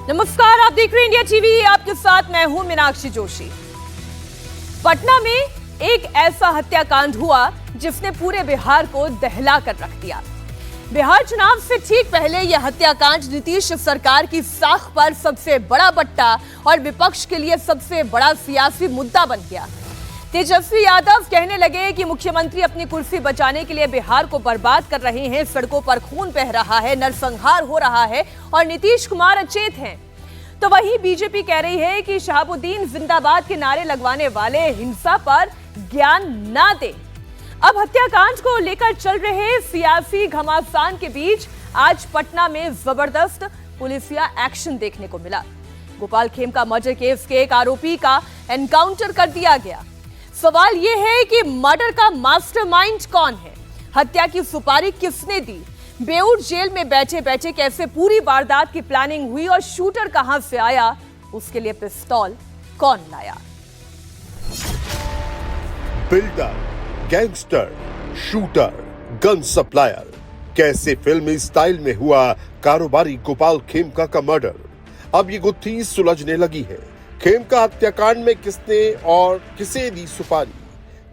नमस्कार, आप देख रहे हैं इंडिया टीवी। आपके साथ मैं हूं मीनाक्षी जोशी। पटना में एक ऐसा हत्याकांड हुआ जिसने पूरे बिहार को दहला कर रख दिया। बिहार चुनाव से ठीक पहले यह हत्याकांड नीतीश सरकार की साख पर सबसे बड़ा बट्टा और विपक्ष के लिए सबसे बड़ा सियासी मुद्दा बन गया। तेजस्वी यादव कहने लगे कि मुख्यमंत्री अपनी कुर्सी बचाने के लिए बिहार को बर्बाद कर रहे हैं, सड़कों पर खून बह रहा है, नरसंहार हो रहा है और नीतीश कुमार अचेत हैं। तो वहीं बीजेपी कह रही है कि शहाबुद्दीन जिंदाबाद के नारे लगवाने वाले हिंसा पर ज्ञान ना दे। अब हत्याकांड को लेकर चल रहे सियासी घमासान के बीच आज पटना में जबरदस्त पुलिसिया एक्शन देखने को मिला। गोपाल खेमका मर्डर केस के एक आरोपी का एनकाउंटर कर दिया गया। सवाल यह है कि मर्डर का मास्टरमाइंड कौन है, हत्या की सुपारी किसने दी, बेऊर जेल में बैठे बैठे कैसे पूरी वारदात की प्लानिंग हुई और शूटर कहां से आया, उसके लिए पिस्तौल कौन लाया। Builder, gangster, shooter, gun supplier, कैसे फिल्मी स्टाइल में हुआ कारोबारी गोपाल खेमका का मर्डर। अब ये गुत्थी सुलझने लगी है। खेमका हत्याकांड में किसने और किसे दी सुपारी,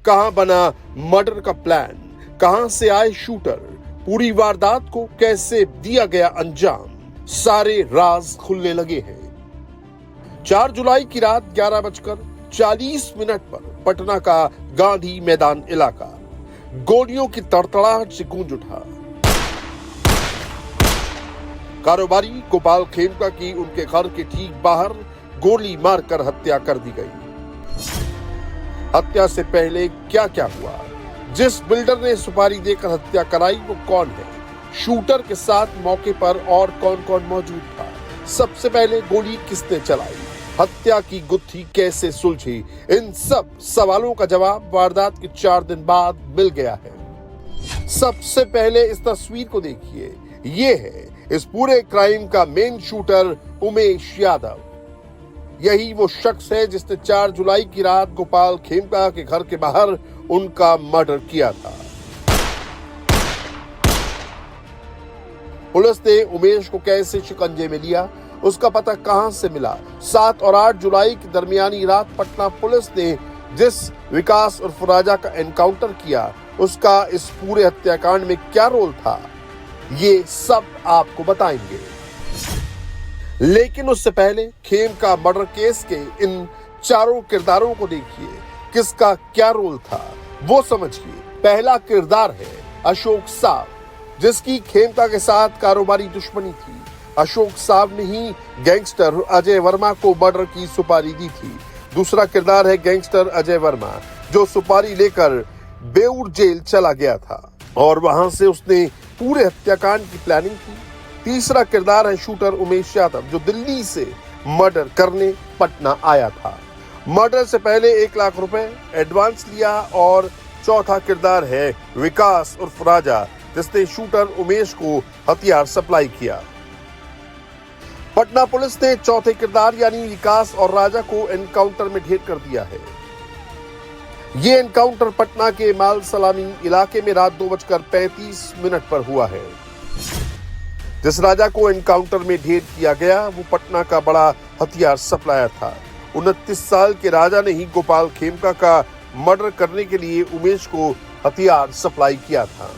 कहां बना मर्डर का प्लान, कहां से आए शूटर, पूरी वारदात को कैसे दिया गया अंजाम, सारे राज खुलने लगे हैं। 4 जुलाई की रात 11:40 पर पटना का गांधी मैदान इलाका गोलियों की तड़तड़ाहट से गूंज उठा। कारोबारी गोपाल खेमका की उनके घर के ठीक बाहर गोली मारकर हत्या कर दी गई। हत्या से पहले क्या क्या हुआ, जिस बिल्डर ने सुपारी देकर हत्या कराई वो कौन है, शूटर के साथ मौके पर और कौन कौन मौजूद था, सबसे पहले गोली किसने चलाई, हत्या की गुत्थी कैसे सुलझी, इन सब सवालों का जवाब वारदात के 4 दिन बाद मिल गया है। सबसे पहले इस तस्वीर को देखिए। ये है इस पूरे क्राइम का मेन शूटर उमेश यादव। यही वो शख्स है जिसने 4 जुलाई की रात गोपाल खेमका के घर के बाहर उनका मर्डर किया था। पुलिस ने उमेश को कैसे शिकंजे में लिया, उसका पता कहां से मिला। 7 और 8 जुलाई की दरमियानी रात पटना पुलिस ने जिस विकास उर्फ राजा का एनकाउंटर किया, उसका इस पूरे हत्याकांड में क्या रोल था, ये सब आपको बताएंगे। लेकिन उससे पहले खेमका मर्डर केस के इन चारों किरदारों को देखिए, किसका क्या रोल था वो समझिए। पहला किरदार है अशोक साहब, जिसकी खेमका के साथ कारोबारी दुश्मनी थी। अशोक साहब ने ही गैंगस्टर अजय वर्मा को मर्डर की सुपारी दी थी। दूसरा किरदार है गैंगस्टर अजय वर्मा, जो सुपारी लेकर बेऊर जेल चला गया था और वहां से उसने पूरे हत्याकांड की प्लानिंग की। तीसरा किरदार है शूटर उमेश यादव, जो दिल्ली से मर्डर करने पटना आया था। मर्डर से पहले 1 लाख रुपए एडवांस लिया। और चौथा किरदार है विकास उर्फ राजा, जिसने शूटर उमेश को हथियार सप्लाई किया। पटना पुलिस ने चौथे किरदार यानी विकास और राजा को एनकाउंटर में ढेर कर दिया है। ये एनकाउंटर पटना के माल सलामी इलाके में रात 2:35 पर हुआ है। जिस राजा को एनकाउंटर में ढेर किया गया वो पटना का बड़ा हथियार सप्लायर था। 29 साल के राजा ने ही गोपाल खेमका का मर्डर करने के लिए उमेश को हथियार सप्लाई किया था।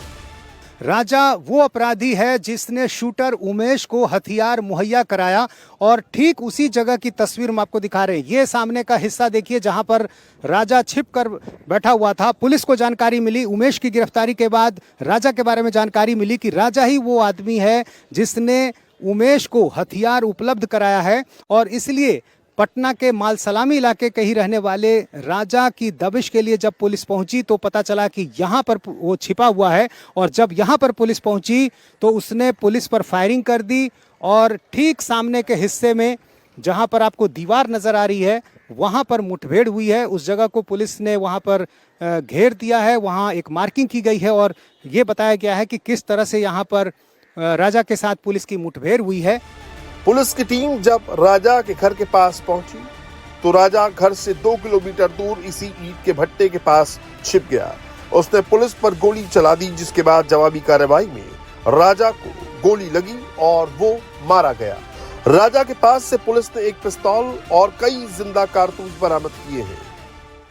राजा वो अपराधी है जिसने शूटर उमेश को हथियार मुहैया कराया और ठीक उसी जगह की तस्वीर हम आपको दिखा रहे हैं। ये सामने का हिस्सा देखिए जहां पर राजा छिपकर बैठा हुआ था। पुलिस को जानकारी मिली उमेश की गिरफ्तारी के बाद, राजा के बारे में जानकारी मिली कि राजा ही वो आदमी है जिसने उमेश को हथियार उपलब्ध कराया है। और इसलिए पटना के माल सलामी इलाके के ही रहने वाले राजा की दबिश के लिए जब पुलिस पहुंची तो पता चला कि यहाँ पर वो छिपा हुआ है। और जब यहाँ पर पुलिस पहुंची तो उसने पुलिस पर फायरिंग कर दी और ठीक सामने के हिस्से में जहाँ पर आपको दीवार नजर आ रही है वहाँ पर मुठभेड़ हुई है। उस जगह को पुलिस ने वहाँ पर घेर दिया है, वहाँ एक मार्किंग की गई है और ये बताया गया है कि किस तरह से यहाँ पर राजा के साथ पुलिस की मुठभेड़ हुई है। पुलिस की टीम जब राजा के घर के पास पहुंची तो राजा घर से 2 किलोमीटर दूर इसी ईंट के भट्टे के पास छिप गया। उसने पुलिस पर गोली चला दी, जिसके बाद जवाबी कार्रवाई में राजा को गोली लगी और वो मारा गया। राजा के पास से पुलिस ने एक पिस्तौल और कई जिंदा कारतूस बरामद किए हैं।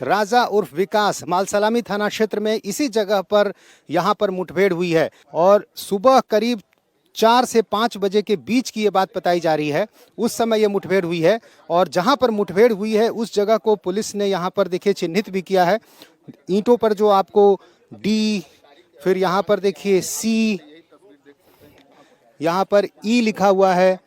राजा उर्फ विकास मालसलामी थाना क्षेत्र में इसी जगह पर यहाँ पर मुठभेड़ हुई है और सुबह करीब 4 से 5 बजे के बीच की ये बात बताई जा रही है। उस समय ये मुठभेड़ हुई है और जहाँ पर मुठभेड़ हुई है उस जगह को पुलिस ने यहाँ पर देखिए चिन्हित भी किया है। ईंटों पर जो आपको डी, फिर यहाँ पर देखिए सी, यहाँ पर ई लिखा हुआ है,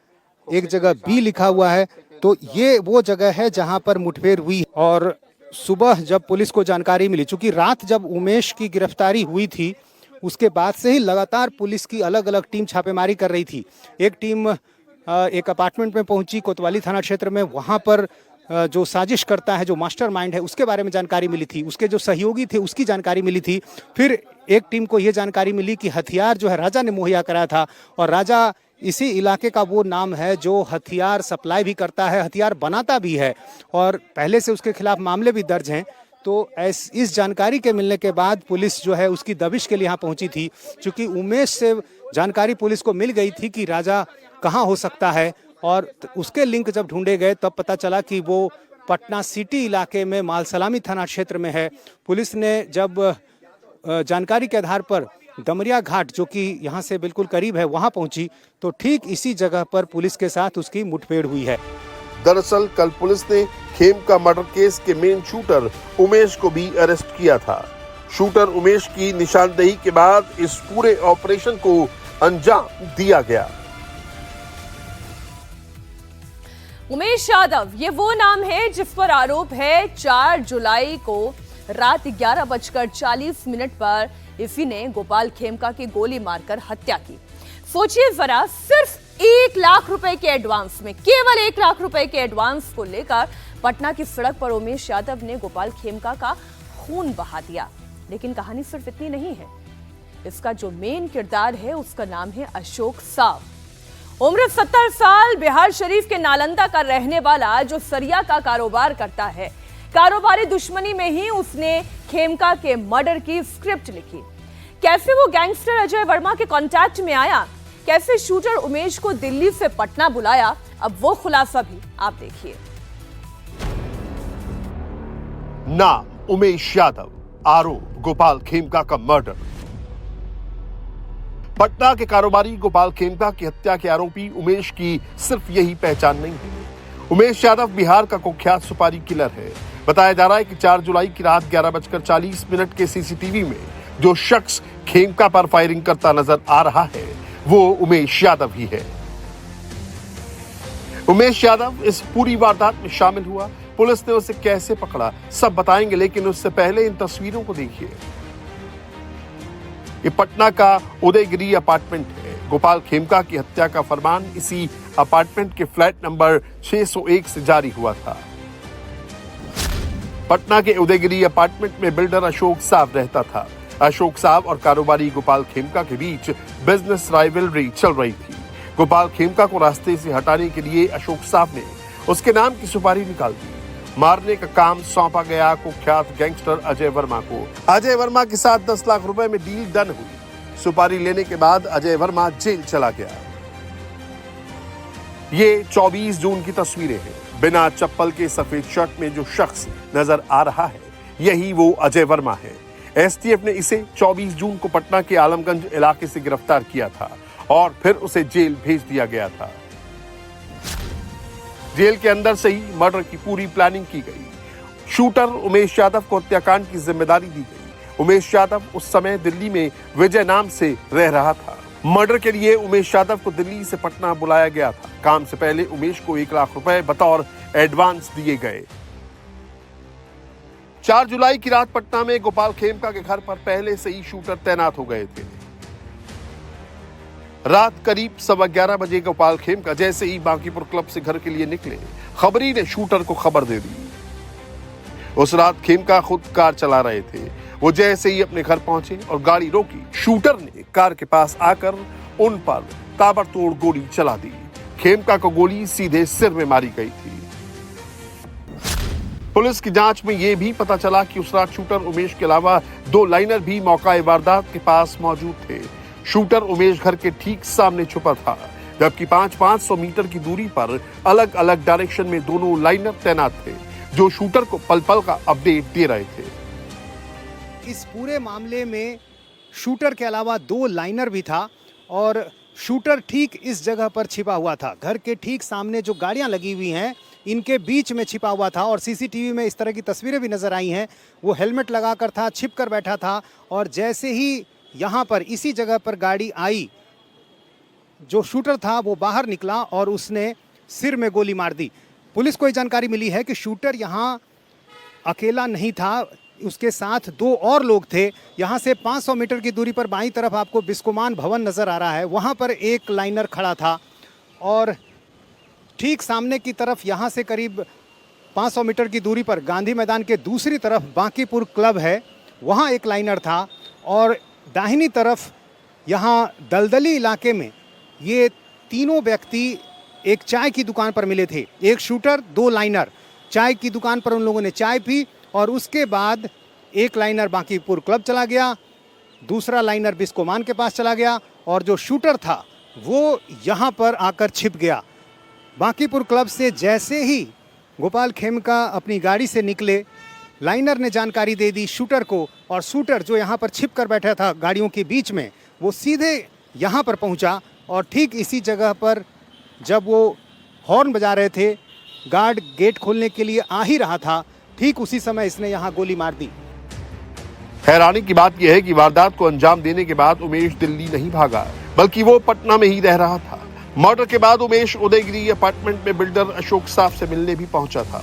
एक जगह बी लिखा हुआ है। तो ये वो जगह है जहाँ पर मुठभेड़ हुई। और सुबह जब पुलिस को जानकारी मिली, चूंकि रात जब उमेश की गिरफ्तारी हुई थी उसके बाद से ही लगातार पुलिस की अलग अलग टीम छापेमारी कर रही थी। एक टीम एक अपार्टमेंट में पहुंची कोतवाली थाना क्षेत्र में, वहां पर जो साजिश करता है, जो मास्टरमाइंड है, उसके बारे में जानकारी मिली थी। उसके जो सहयोगी थे उसकी जानकारी मिली थी। फिर एक टीम को यह जानकारी मिली कि हथियार जो है राजा ने मुहैया कराया था और राजा इसी इलाके का वो नाम है जो हथियार सप्लाई भी करता है, हथियार बनाता भी है और पहले से उसके खिलाफ मामले भी दर्ज हैं। तो इस जानकारी के मिलने के बाद पुलिस जो है उसकी दबिश के लिए यहाँ पहुंची थी। चूंकि उमेश से जानकारी पुलिस को मिल गई थी कि राजा कहाँ हो सकता है और उसके लिंक जब ढूंढे गए तब पता चला कि वो पटना सिटी इलाके में मालसलामी थाना क्षेत्र में है। पुलिस ने जब जानकारी के आधार पर डमरिया घाट जो कि यहाँ से बिल्कुल करीब है वहाँ पहुंची तो ठीक इसी जगह पर पुलिस के साथ उसकी मुठभेड़ हुई है। दरअसल कल पुलिस ने खेमका मर्डर केस के मेन शूटर उमेश को भी अरेस्ट किया था। शूटर उमेश की निशानदेही के बाद इस पूरे ऑपरेशन को अंजाम दिया गया। उमेश यादव ये वो नाम है जिस पर आरोप है 4 जुलाई को रात 11:40 पर इसी ने गोपाल खेमका की गोली मारकर हत्या की। सोचिए जरा, सिर्फ 1 लाख रुपए के एडवांस में, केवल 1 लाख रुपए के एडवांस को लेकर पटना की सड़क पर उमेश यादव ने गोपाल खेमका का खून बहा दिया। लेकिन कहानी सिर्फ इतनी नहीं है। इसका जो मेन किरदार है उसका नाम है अशोक साव। उम्र 70 साल, बिहार शरीफ के नालंदा का रहने वाला जो सरिया का कारोबार करता है। कारोबारी दुश्मनी में ही उसने खेमका के मर्डर की स्क्रिप्ट लिखी। कैसे वो गैंगस्टर अजय वर्मा के कांटेक्ट में आया, कैसे शूटर उमेश को दिल्ली से पटना बुलाया, अब वो खुलासा भी आप देखिए। नाम उमेश यादव, आरोप गोपाल खेमका का मर्डर। पटना के कारोबारी गोपाल खेमका की हत्या के आरोपी उमेश की सिर्फ यही पहचान नहीं है। उमेश यादव बिहार का कुख्यात सुपारी किलर है। बताया जा रहा है कि 4 जुलाई की रात 11:40 के सीसीटीवी में जो शख्स खेमका पर फायरिंग करता नजर आ रहा है वो उमेश यादव ही है। उमेश यादव इस पूरी वारदात में शामिल हुआ। पुलिस ने उसे कैसे पकड़ा सब बताएंगे, लेकिन उससे पहले इन तस्वीरों को देखिए। ये पटना का उदयगिरी अपार्टमेंट है। गोपाल खेमका की हत्या का फरमान इसी अपार्टमेंट के फ्लैट नंबर 601 से जारी हुआ था। पटना के उदयगिरी अपार्टमेंट में बिल्डर अशोक साव रहता था। अशोक साव और कारोबारी गोपाल खेमका के बीच बिजनेस राइवलरी चल रही थी। गोपाल खेमका को रास्ते से हटाने के लिए अशोक साव ने उसके नाम की सुपारी निकाल दी। मारने का काम सौंपा गया कुख्यात गैंगस्टर अजय वर्मा को। अजय वर्मा के साथ 10 लाख रुपए में डील डन हुई। सुपारी लेने के बाद अजय वर्मा जेल चला गया। ये 24 जून की तस्वीरें हैं। बिना चप्पल के सफेद शर्ट में जो शख्स नजर आ रहा है यही वो अजय वर्मा है। एसटीएफ ने इसे 24 जून को पटना के आलमगंज इलाके से गिरफ्तार किया था और फिर उसे जेल भेज दिया गया था। जेल के अंदर से ही मर्डर की पूरी प्लानिंग की गई। शूटर उमेश यादव को हत्याकांड की जिम्मेदारी दी गई। उमेश यादव उस समय दिल्ली में विजय नाम से रह रहा था। मर्डर के लिए उमेश यादव को दिल्ली से पटना बुलाया गया था। काम से पहले उमेश को 1 लाख रुपए बतौर एडवांस दिए गए। 4 जुलाई की रात पटना में गोपाल खेमका के घर पर पहले से ही शूटर तैनात हो गए थे। रात करीब 11:15 बजे गोपाल खेमका जैसे ही बांकीपुर क्लब से घर के लिए निकले, खबरी ने शूटर को खबर दे दी। उस रात खेमका खुद कार चला रहे थे। वो जैसे ही अपने घर पहुंचे और गाड़ी रोकी, शूटर ने कार के पास आकर उन पर ताबड़तोड़ गोली चला दी। खेमका को गोली सीधे सिर में मारी गई थी। पुलिस की जांच में यह भी पता चला कि उस रात शूटर उमेश के अलावा 2 लाइनर भी मौका वारदात के पास मौजूद थे। शूटर उमेश घर के ठीक सामने छुपा था। जबकि 500 मीटर की दूरी पर अलग अलग डायरेक्शन में दोनों लाइनर तैनात थे, जो शूटर को पल पल का अपडेट दे रहे थे। इस पूरे मामले में शूटर के अलावा 2 लाइनर भी था और शूटर ठीक इस जगह पर छिपा हुआ था। घर के ठीक सामने जो गाड़ियां लगी हुई हैं, इनके बीच में छिपा हुआ था और सीसीटीवी में इस तरह की तस्वीरें भी नजर आई हैं। वो हेलमेट लगाकर था, छिप कर बैठा था और जैसे ही यहाँ पर इसी जगह पर गाड़ी आई, जो शूटर था वो बाहर निकला और उसने सिर में गोली मार दी। पुलिस को ये जानकारी मिली है कि शूटर यहाँ अकेला नहीं था, उसके साथ 2 और लोग थे। यहाँ से 500 मीटर की दूरी पर बाईं तरफ आपको बिस्कोमान भवन नज़र आ रहा है, वहाँ पर एक लाइनर खड़ा था और ठीक सामने की तरफ यहाँ से करीब 500 मीटर की दूरी पर गांधी मैदान के दूसरी तरफ बांकीपुर क्लब है, वहाँ एक लाइनर था और दाहिनी तरफ यहाँ दलदली इलाके में ये तीनों व्यक्ति एक चाय की दुकान पर मिले थे। एक शूटर, 2 लाइनर। चाय की दुकान पर उन लोगों ने चाय पी और उसके बाद एक लाइनर बांकीपुर क्लब चला गया, दूसरा लाइनर बिस्कोमान के पास चला गया और जो शूटर था वो यहाँ पर आकर छिप गया। बांकीपुर क्लब से जैसे ही गोपाल खेमका अपनी गाड़ी से निकले, लाइनर ने जानकारी दे दी शूटर को और शूटर जो यहाँ पर छिप कर बैठा था गाड़ियों के बीच में, वो सीधे यहाँ पर पहुँचा और ठीक इसी जगह पर जब वो हॉर्न बजा रहे थे, गार्ड गेट खोलने के लिए आ ही रहा था, ठीक उसी समय इसने यहाँ गोली मार दी। हैरानी की बात यह है कि वारदात को अंजाम देने के बाद उमेश दिल्ली नहीं भागा, बल्कि वो पटना में ही रह रहा था। मर्डर के बाद उमेश उदयगिरी अपार्टमेंट में बिल्डर अशोक साफ से मिलने भी पहुंचा था।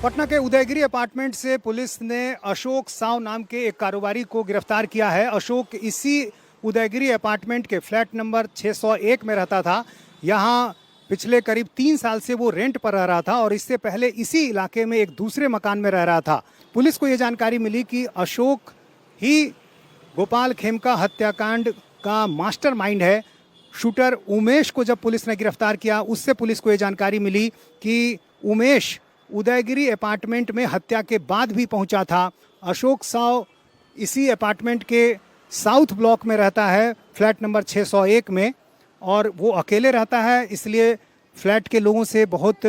पटना के उदयगिरी अपार्टमेंट से पुलिस ने अशोक साव नाम के एक कारोबारी को गिरफ्तार किया है। अशोक इसी उदयगिरी अपार्टमेंट के फ्लैट नंबर 601 में रहता था। यहाँ पिछले करीब 3 साल से वो रेंट पर रह रहा था और इससे पहले इसी इलाके में एक दूसरे मकान में रह रहा था। पुलिस को ये जानकारी मिली कि अशोक ही गोपाल खेमका हत्याकांड का मास्टरमाइंड है। शूटर उमेश को जब पुलिस ने गिरफ्तार किया, उससे पुलिस को ये जानकारी मिली कि उमेश उदयगिरी अपार्टमेंट में हत्या के बाद भी पहुंचा था। अशोक साव इसी अपार्टमेंट के साउथ ब्लॉक में रहता है, फ्लैट नंबर 601 में, और वो अकेले रहता है, इसलिए फ्लैट के लोगों से बहुत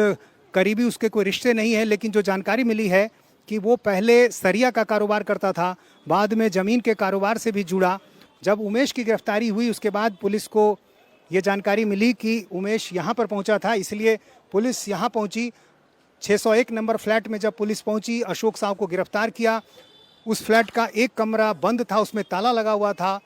करीबी उसके कोई रिश्ते नहीं है। लेकिन जो जानकारी मिली है कि वो पहले सरिया का कारोबार करता था, बाद में ज़मीन के कारोबार से भी जुड़ा। जब उमेश की गिरफ्तारी हुई उसके बाद पुलिस को ये जानकारी मिली कि उमेश यहाँ पर पहुँचा था, इसलिए पुलिस यहाँ पहुँची। 601 नंबर फ्लैट में जब पुलिस पहुँची, अशोक साव को गिरफ्तार किया। उस फ्लैट का एक कमरा बंद था, उसमें ताला लगा हुआ था।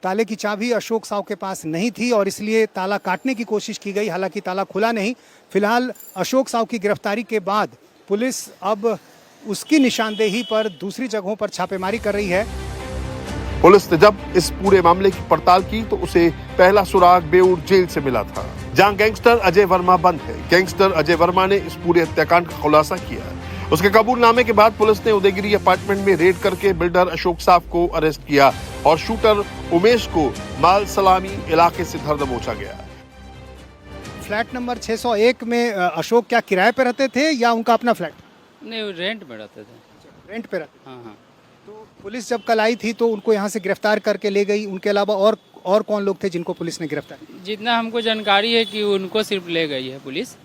ताले की चाबी अशोक साव के पास नहीं थी और इसलिए ताला काटने की कोशिश की गई, हालांकि ताला खुला नहीं। फिलहाल अशोक साव की गिरफ्तारी के बाद पुलिस अब उसकी निशानदेही पर दूसरी जगहों पर छापेमारी कर रही है। पुलिस ने जब इस पूरे मामले की पड़ताल की तो उसे पहला सुराग बेऊर जेल से मिला था, जहां गैंगस्टर अजय वर्मा बंद है। गैंगस्टर अजय वर्मा ने इस पूरे हत्याकांड का खुलासा किया। उसके कबूलनामे के बाद पुलिस ने उदयगिरी अपार्टमेंट में रेड करके बिल्डर अशोक साव को अरेस्ट किया और शूटर उमेश को माल सलामी इलाके से धर दबोचा गया। फ्लैट नंबर 601 में अशोक क्या किराए पे रहते थे या उनका अपना फ्लैट? नहीं, वो रेंट में रहते थे। रेंट पे रहते। हाँ हाँ। तो पुलिस जब कल आई थी तो उनको यहाँ से गिरफ्तार करके ले गई। उनके अलावा और कौन लोग थे जिनको पुलिस ने गिरफ्तार किया? जितना हमको जानकारी है कि उनको सिर्फ ले गई है पुलिस,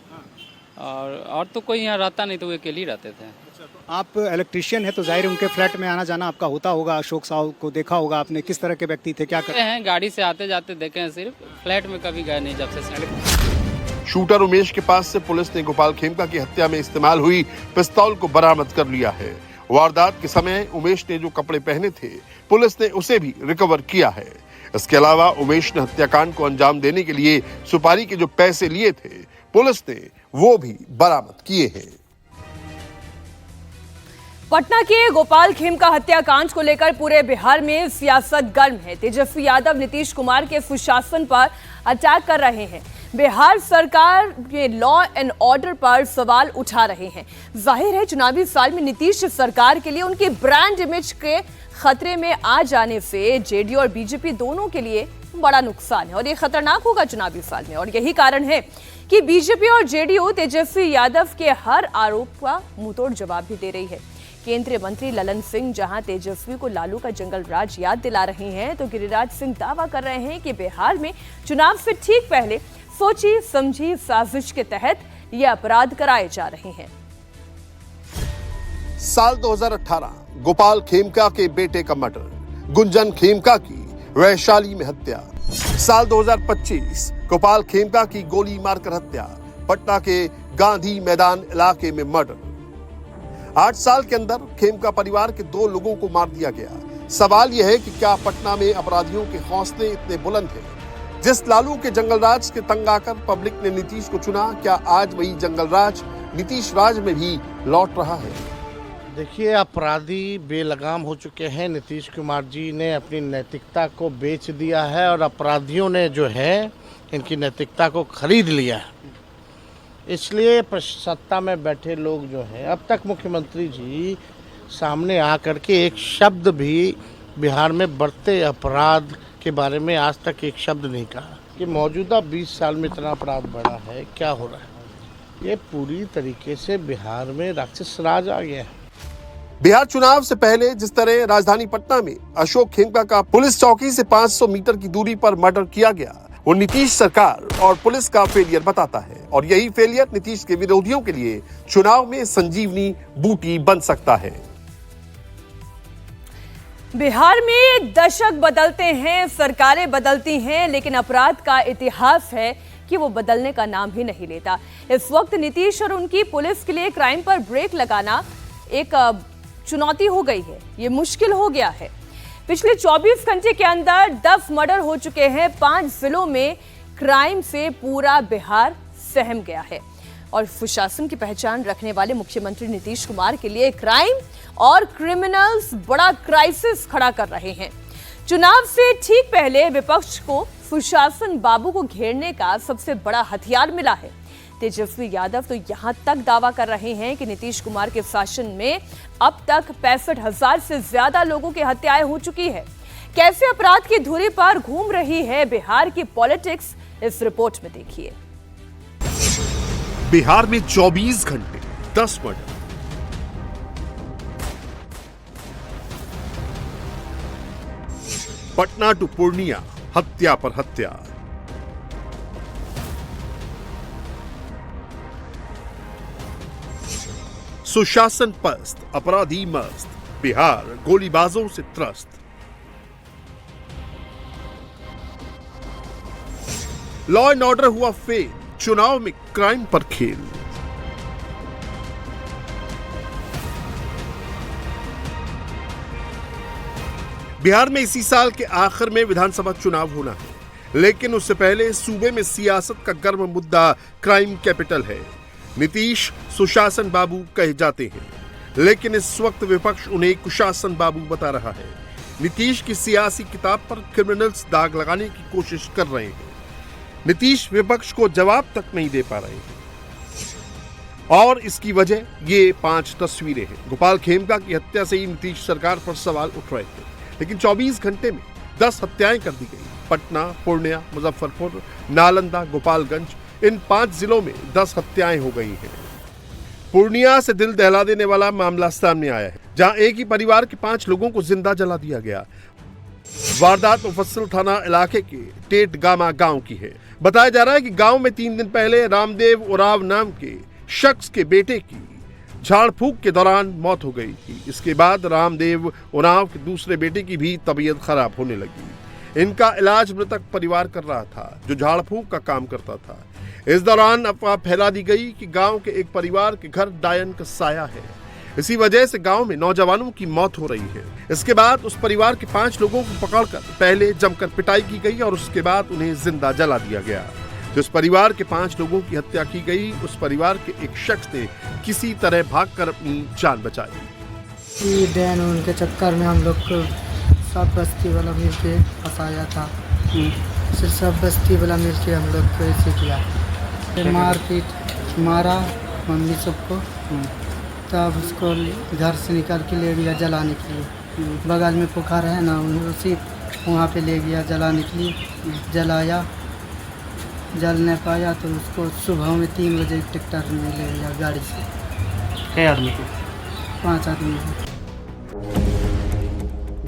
और तो कोई यहाँ रहता नहीं, तो वो अकेले ही रहते थे। आप इलेक्ट्रिशियन है तो जाहिर है उनके फ्लैट में आना जाना आपका होता होगा। अशोक साव को देखा होगा आपने, किस तरह के व्यक्ति थे, क्या करते हैं? गाड़ी से आते जाते देखे हैं, सिर्फ फ्लैट में कभी गए नहीं जब से। शूटर उमेश के पास से पुलिस ने गोपाल खेमका की हत्या में इस्तेमाल हुई पिस्तौल को बरामद कर लिया है। वारदात के समय उमेश ने जो कपड़े पहने थे, पुलिस ने उसे भी रिकवर किया है। इसके अलावा उमेश ने हत्याकांड को अंजाम देने के लिए सुपारी के जो पैसे लिए थे, पुलिस ने वो भी बरामद किए हैं। पटना के गोपाल खेमका हत्याकांड को लेकर पूरे बिहार में सियासत गर्म है। तेजस्वी यादव नीतीश कुमार के सुशासन पर अटैक कर रहे हैं। बिहार सरकार के लॉ एंड ऑर्डर पर सवाल उठा रहे हैं। जाहिर है चुनावी साल में नीतीश सरकार के लिए उनकी ब्रांड इमेज के खतरे में आ जाने से जेडीयू और बीजेपी दोनों के लिए बड़ा नुकसान है और ये खतरनाक होगा चुनावी साल में। और यही कारण है कि बीजेपी और जेडीयू तेजस्वी यादव के हर आरोप का मुंहतोड़ जवाब भी दे रही है। केंद्रीय मंत्री ललन सिंह जहां तेजस्वी को लालू का जंगल राज याद दिला रहे हैं, तो गिरिराज सिंह दावा कर रहे हैं कि बिहार में चुनाव से ठीक पहले सोची समझी साजिश के तहत ये अपराध कराए जा रहे हैं। साल 2018 गोपाल खेमका के बेटे का मर्डर, गुंजन खेमका की वैशाली में हत्या। साल 2025 गोपाल खेमका की गोली मारकर हत्या, पटना के गांधी मैदान इलाके में मर्डर। 8 साल के अंदर खेमका परिवार के 2 लोगों को मार दिया गया। सवाल यह है कि क्या पटना में अपराधियों के हौसले इतने बुलंद हैं? जिस लालू के जंगल राज के तंग आकर पब्लिक ने नीतीश को चुना, क्या आज वही जंगल राज नीतीश राज में भी लौट रहा है? देखिए, अपराधी बेलगाम हो चुके हैं। नीतीश कुमार जी ने अपनी नैतिकता को बेच दिया है और अपराधियों ने जो है इनकी नैतिकता को खरीद लिया है। इसलिए सत्ता में बैठे लोग जो है, अब तक मुख्यमंत्री जी सामने आकर के एक शब्द भी बिहार में बढ़ते अपराध के बारे में आज तक एक शब्द नहीं कहा कि मौजूदा 20 साल में इतना अपराध बढ़ा है, क्या हो रहा है। ये पूरी तरीके से बिहार में राक्षस राज आ गया है। बिहार चुनाव से पहले जिस तरह राजधानी पटना में अशोक खेमका का पुलिस चौकी से 500 मीटर की दूरी पर मर्डर किया गया, वो नीतीश सरकार और पुलिस का फेलियर बताता है। और यही फेलियर नीतीश के विरोधियों के लिए चुनाव में संजीवनी बूटी बन सकता है। बिहार में दशक बदलते हैं, सरकारें बदलती हैं, लेकिन अपराध का इतिहास है कि वो बदलने का नाम ही नहीं लेता। इस वक्त नीतीश और उनकी पुलिस के लिए क्राइम पर ब्रेक लगाना एक चुनौती हो गई है, ये मुश्किल हो गया है। पिछले 24 घंटे के अंदर 10 मर्डर हो चुके हैं। 5 जिलों में क्राइम से पूरा बिहार सहम गया है और सुशासन की पहचान रखने वाले मुख्यमंत्री नीतीश कुमार के लिए क्राइम और क्रिमिनल्स बड़ा क्राइसिस खड़ा कर रहे हैं। चुनाव से ठीक पहले विपक्ष को सुशासन बाबू को घेरने का सबसे बड़ा हथियार मिला है। तेजस्वी यादव तो यहां तक दावा कर रहे हैं कि नीतीश कुमार के शासन में अब तक 65,000 से ज्यादा लोगों की हत्याएं हो चुकी है। कैसे अपराध की धुरी पर घूम रही है बिहार की पॉलिटिक्स, इस रिपोर्ट में देखिए। बिहार में 24 घंटे 10 मर्डर। पटना टू पूर्णिया, हत्या पर हत्या। सुशासन पस्त, अपराधी मस्त, बिहार गोलीबाजों से त्रस्त। लॉ एंड ऑर्डर हुआ फेल, चुनाव में क्राइम पर खेल। बिहार में इसी साल के आखिर में विधानसभा चुनाव होना है, लेकिन उससे पहले सूबे में सियासत का गर्म मुद्दा क्राइम कैपिटल है। नीतीश सुशासन बाबू कहे जाते हैं, लेकिन इस वक्त विपक्ष उन्हें कुशासन बाबू बता रहा है। नीतीश की सियासी किताब पर क्रिमिनल्स दाग लगाने की कोशिश कर रहे हैं। नीतीश विपक्ष को जवाब तक नहीं दे पा रहे हैं और इसकी वजह ये 5 तस्वीरें हैं। गोपाल खेमका की हत्या से ही नीतीश सरकार पर सवाल उठ रहे थे, लेकिन 24 घंटे में 10 हत्याएं कर दी गई। पटना, पूर्णिया, मुजफ्फरपुर, नालंदा, गोपालगंज, इन 5 जिलों में 10 हत्याएं हो गई हैं। पूर्णिया से दिल दहला देने वाला मामला सामने आया है, जहां एक ही परिवार के 5 लोगों को जिंदा जला दिया गया। वारदात मुफस्सिल थाना इलाके के टेट गामा गांव की है। बताया जा रहा है कि गांव में 3 दिन पहले रामदेव उराव नाम के शख्स के बेटे की झाड़ फूक के दौरान मौत हो गई थी। इसके बाद रामदेव उराव के दूसरे बेटे की भी तबीयत खराब होने लगी। इनका इलाज मृतक परिवार कर रहा था, जो झाड़ फूक का काम करता था। इस दौरान अफवाह फैला दी गई कि गांव के एक परिवार के घर डायन का साया है। इसी वजह से गांव में नौजवानों की मौत हो रही है। इसके बाद उस परिवार के 5 लोगों को पकड़कर पहले जमकर पिटाई की गई और उसके बाद उन्हें जिंदा जला दिया गया। जिस परिवार के 5 लोगों की हत्या की गई, उस परिवार के एक शख्स ने किसी तरह भागकर अपनी जान बचाई। ये डैन उनके चक्कर में हम लोग को सब बस्ती वाला मिल के फंसाया था। फिर सब बस्ती वाला मिल के हम लोग को ऐसे किया, मारपीट मारा मम्मी सबको, तब उसको घर से निकाल के ले गया जलाने के लिए। बगल में पोखर है ना, उसी वहाँ पे ले गया जलाने के लिए। जलाया, जल नहीं पाया तो उसको सुबह में 3 बजे ट्रैक्टर में ले गया गाड़ी से। कई आदमी को 5 आदमी हैं।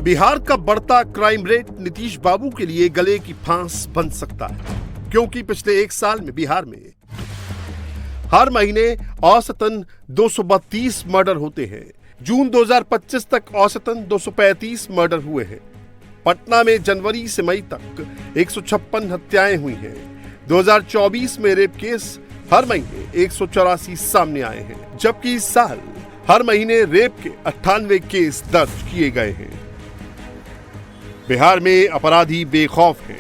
बिहार का बढ़ता क्राइम रेट नीतीश बाबू के लिए गले की फांस बन सकता है, क्योंकि पिछले 1 साल में बिहार में हर महीने औसतन 232 मर्डर होते हैं। जून 2025 तक औसतन 235 मर्डर हुए हैं। पटना में जनवरी से मई तक 156 हत्याएं हुई हैं। 2024 में रेप केस हर महीने 184 सामने आए हैं, जबकि इस साल हर महीने रेप के 98 केस दर्ज किए गए हैं। बिहार में अपराधी बेखौफ हैं।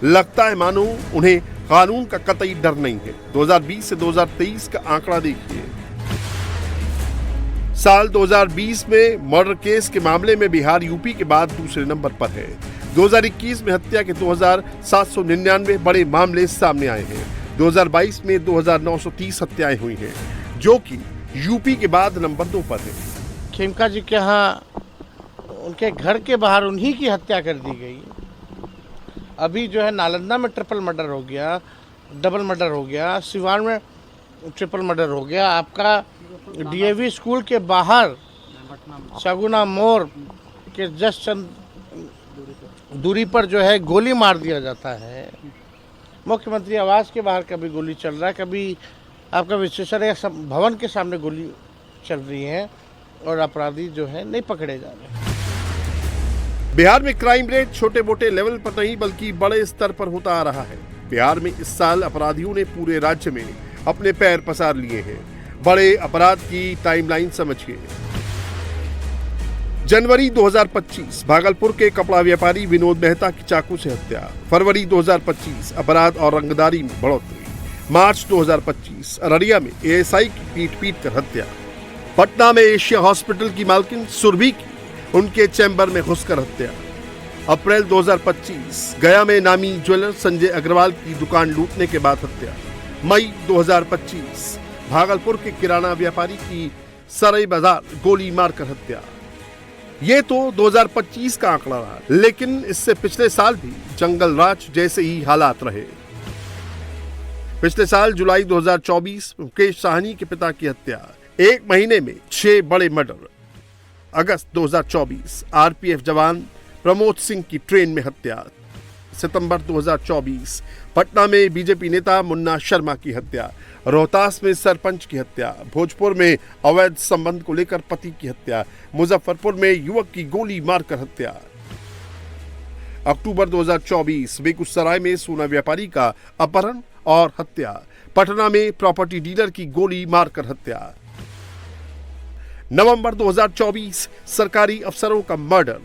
लगता है मानो उन्हें कानून का कतई डर नहीं है। 2020 से 2023 का आंकड़ा देखिए। साल 2020 में मर्डर केस के मामले में बिहार यूपी के बाद दूसरे नंबर पर है। 2021 में हत्या के 2799 बड़े मामले सामने आए हैं। 2022 में 2930 हत्याएं हुई हैं, जो कि यूपी के बाद नंबर 2 पर है। खेमका जी के यहाँ उनके घर के बाहर उन्हीं की हत्या कर दी गई। अभी जो है नालंदा में ट्रिपल मर्डर हो गया, डबल मर्डर हो गया, सिवान में ट्रिपल मर्डर हो गया। आपका डीएवी स्कूल के बाहर सगुना मोड़ के जस्ट चंद दूरी पर जो है गोली मार दिया जाता है। मुख्यमंत्री आवास के बाहर कभी गोली चल रहा है, कभी आपका विश्वेश्वरैया भवन के सामने गोली चल रही है और अपराधी जो है नहीं पकड़े जा रहे। बिहार में क्राइम रेट छोटे मोटे लेवल पर नहीं बल्कि बड़े स्तर पर होता आ रहा है। बिहार में इस साल अपराधियों ने पूरे राज्य में अपने पैर पसार लिए हैं। बड़े अपराध की टाइमलाइन समझिए। जनवरी 2025 भागलपुर के कपड़ा व्यापारी विनोद मेहता की चाकू से हत्या। फरवरी 2025 अपराध और रंगदारी में बढ़ोतरी। मार्च 2025 अररिया में एएसआई की पीट कर हत्या। पटना में एशिया हॉस्पिटल की मालकिन सुरभि की उनके चैम्बर में घुसकर हत्या। अप्रैल 2025 गया में नामी ज्वेलर संजय अग्रवाल की दुकान लूटने के बाद हत्या। मई 2025 भागलपुर के किराना व्यापारी की सरई बाजार गोली मारकर हत्या। ये तो 2025 का आंकड़ा रहा, लेकिन इससे पिछले साल भी जंगल राज जैसे ही हालात रहे। पिछले साल जुलाई 2024 मुकेश साहनी के पिता की हत्या। 1 महीने में 6 बड़े मर्डर। अगस्त 2024 आरपीएफ जवान प्रमोद सिंह की ट्रेन में हत्या। सितंबर 2024 पटना में बीजेपी नेता मुन्ना शर्मा की हत्या। रोहतास में सरपंच की हत्या। भोजपुर में अवैध संबंध को लेकर पति की हत्या। मुजफ्फरपुर में युवक की गोली मारकर हत्या। अक्टूबर 2024 बेगूसराय में सोना व्यापारी का अपहरण और हत्या। पटना में प्रॉपर्टी डीलर की गोली मारकर हत्या। नवंबर 2024 सरकारी अफसरों का मर्डर।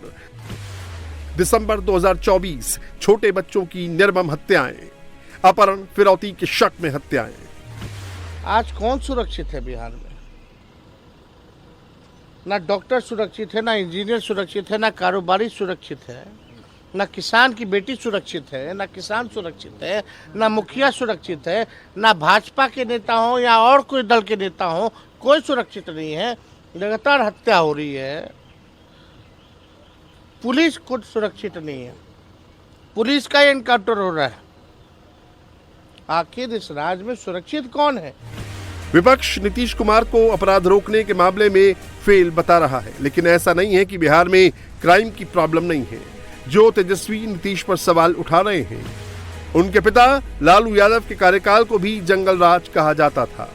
दिसंबर 2024 छोटे बच्चों की निर्मम हत्याएं। अपहरण फिरौती के शक में हत्याएं। आज कौन सुरक्षित है बिहार में? ना डॉक्टर सुरक्षित है, ना इंजीनियर सुरक्षित है, ना कारोबारी सुरक्षित है, ना किसान की बेटी सुरक्षित है, ना किसान सुरक्षित है, ना मुखिया सुरक्षित है, ना भाजपा के नेता हो या और कोई दल के नेता हो, कोई सुरक्षित नहीं है। लगातार हत्या हो रही है। पुलिस खुद सुरक्षित नहीं है। पुलिस का एनकाउंटर हो रहा है। आखिर इस राज्य में सुरक्षित कौन है? विपक्ष नीतीश कुमार को अपराध रोकने के मामले में फेल बता रहा है, लेकिन ऐसा नहीं है कि बिहार में क्राइम की प्रॉब्लम नहीं है। जो तेजस्वी नीतीश पर सवाल उठा रहे हैं, उनके पिता लालू यादव के कार्यकाल को भी जंगल राज कहा जाता था।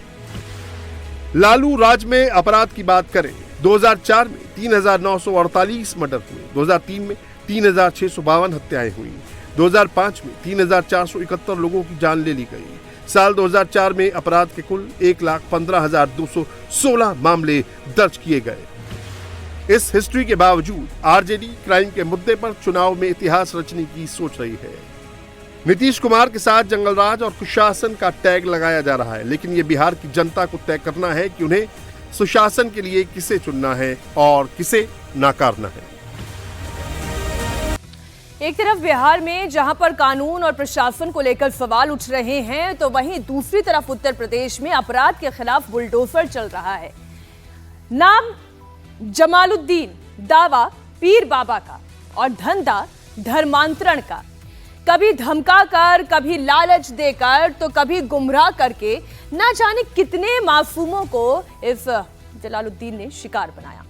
लालू राज में अपराध की बात करें, 2004 में 3948 मर्डर हुए। 2003 में 3652 हत्याएं हुई। 2005 में 3471 लोगों की जान ले ली गई। साल 2004 में अपराध के कुल 1,15,216 मामले दर्ज किए गए। इस हिस्ट्री के बावजूद आरजेडी क्राइम के मुद्दे पर चुनाव में इतिहास रचने की सोच रही है। नीतीश कुमार के साथ जंगलराज और कुशासन का टैग लगाया जा रहा है, लेकिन ये बिहार की जनता को तय करना है कि उन्हें सुशासन के लिए किसे चुनना है और किसे नाकारना है। एक तरफ बिहार में जहां पर कानून और प्रशासन को लेकर सवाल उठ रहे हैं, तो वहीं दूसरी तरफ उत्तर प्रदेश में अपराध के खिलाफ बुलडोजर चल रहा है। नाम जमालुद्दीन, दावा पीर बाबा का और धंधा धर्मांतरण का। कभी धमकाकर, कभी लालच देकर, तो कभी गुमराह करके ना जाने कितने मासूमों को इस जलालुद्दीन ने शिकार बनाया।